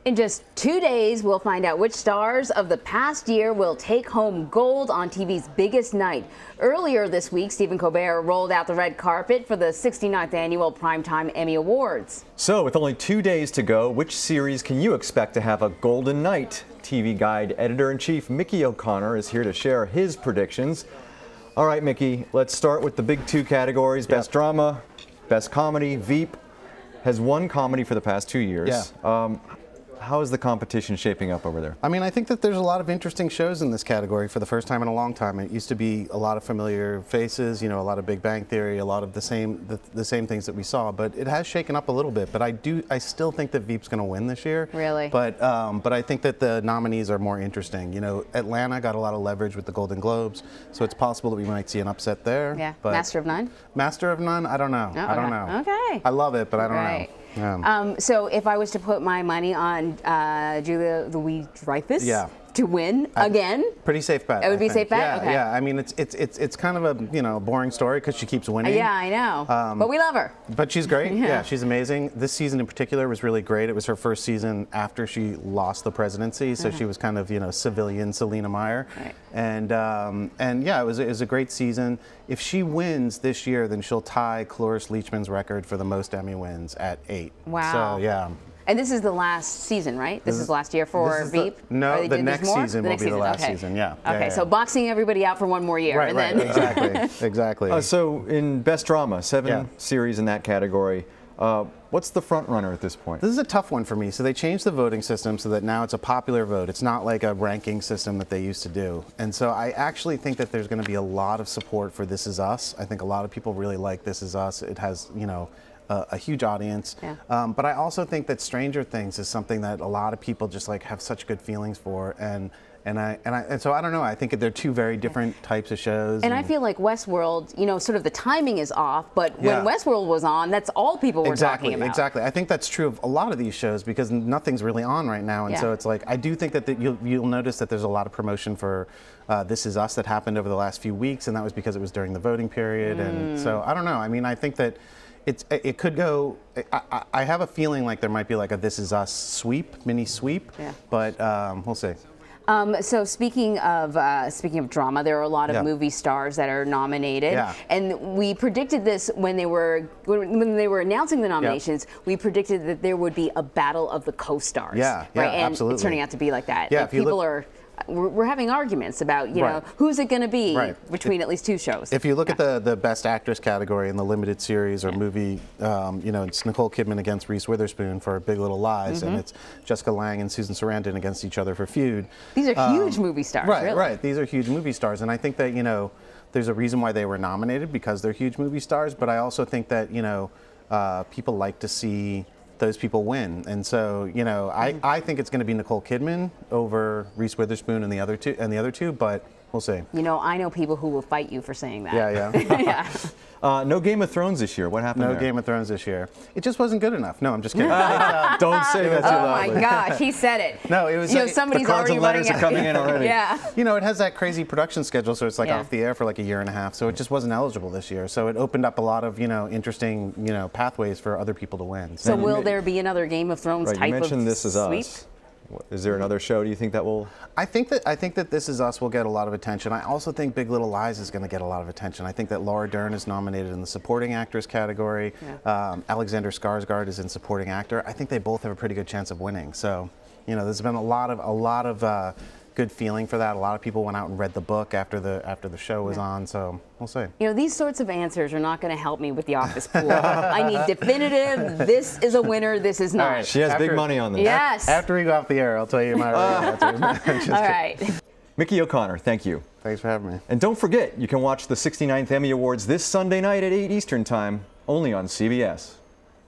In just 2 days, we'll find out which stars of the past year will take home gold on TV's biggest night. Earlier this week, Stephen Colbert rolled out the red carpet for the 69th annual Primetime Emmy Awards. So, with only 2 days to go, which series can you expect to have a golden night? TV Guide editor-in-chief Mickey O'Connor is here to share his predictions. All right, Mickey, let's start with the big two categories. Yep. Best drama, best comedy. Veep has won comedy for the past 2 years. Yeah. How is the competition shaping up over there? I mean, I think that there's a lot of interesting shows in this category for the first time in a long time. It used to be a lot of familiar faces, you know, a lot of Big Bang Theory, a lot of the same things that we saw, but it has shaken up a little bit. But I still think that Veep's going to win this year. Really? But I think that the nominees are more interesting. You know, Atlanta got a lot of leverage with the Golden Globes, so it's possible that we might see an upset there. Yeah. But Master of None? Master of None? I don't know. Oh, I don't know. Okay. I love it, but I don't know. Yeah. So if I was to put my money on Julia Louis-Dreyfus to win again, pretty safe bet. It would be a safe bet. Yeah, okay. yeah. I mean, it's kind of a boring story because she keeps winning. Yeah, I know. But we love her. But she's great. Yeah, she's amazing. This season in particular was really great. It was her first season after she lost the presidency, so she was kind of civilian Selena Meyer. Right. And yeah, it was a great season. If she wins this year, then she'll tie Cloris Leachman's record for the most Emmy wins at 8. Wow. So yeah. And this is the last season, right? This is last year for Veep? No, the next season will be the last season, yeah. Okay, so boxing everybody out for one more year. Right, and right, then exactly, exactly. So in Best Drama, 7 series in that category. What's the front runner at this point? This is a tough one for me. So they changed the voting system so that now it's a popular vote. It's not like a ranking system that they used to do. And so I actually think that there's going to be a lot of support for This Is Us. I think a lot of people really like This Is Us. It has, a huge audience. Yeah. But I also think that Stranger Things is something that a lot of people just like have such good feelings for. And so I don't know. I think they're two very different types of shows. And I feel like Westworld, sort of the timing is off, but when Westworld was on, that's all people were talking about. Exactly. I think that's true of a lot of these shows because nothing's really on right now. And so it's like, I do think that you'll notice that there's a lot of promotion for This Is Us that happened over the last few weeks, and that was because it was during the voting period. And so I don't know. I mean, I think that it could go. I have a feeling like there might be like a This Is Us mini sweep, but we'll see. So speaking of drama, there are a lot of movie stars that are nominated, and we predicted this when they were announcing the nominations. We predicted that there would be a battle of the co-stars. Yeah, right? And absolutely. it's turning out to be like that. Yeah, like we're having arguments about who's it going to be between at least two shows. If you look at the Best Actress category in the limited series or movie, it's Nicole Kidman against Reese Witherspoon for Big Little Lies, and it's Jessica Lange and Susan Sarandon against each other for Feud. These are huge movie stars, really. Right. These are huge movie stars, and I think that there's a reason why they were nominated because they're huge movie stars. But I also think that people like to see those people win, and so I think it's going to be Nicole Kidman over Reese Witherspoon and the other two, but we'll see. I know people who will fight you for saying that. Yeah. No Game of Thrones this year. What happened there? No Game of Thrones this year. It just wasn't good enough. No, I'm just kidding. Don't say that too loudly. Oh my gosh, he said it. No, it was. Somebody's the cards already and letters running are coming in already. It has that crazy production schedule, so it's like off the air for like a year and a half. So it just wasn't eligible this year. So it opened up a lot of interesting pathways for other people to win. So will there be another Game of Thrones type of You mentioned This Is sweep? Us. Is there another show? Do you think that will? I think that This Is Us will get a lot of attention. I also think Big Little Lies is going to get a lot of attention. I think that Laura Dern is nominated in the supporting actress category. Alexander Skarsgård is in supporting actor. I think they both have a pretty good chance of winning. So, there's been a lot of good feeling for that. A lot of people went out and read the book after the show was on. So we'll see. These sorts of answers are not going to help me with the office pool. I need definitive. This is a winner. This is not. Right. She has big money on this. Yes. After we go off the air, I'll tell you my answers. All right. Mickey O'Connor, thank you. Thanks for having me. And don't forget, you can watch the 69th Emmy Awards this Sunday night at 8 Eastern Time, only on CBS.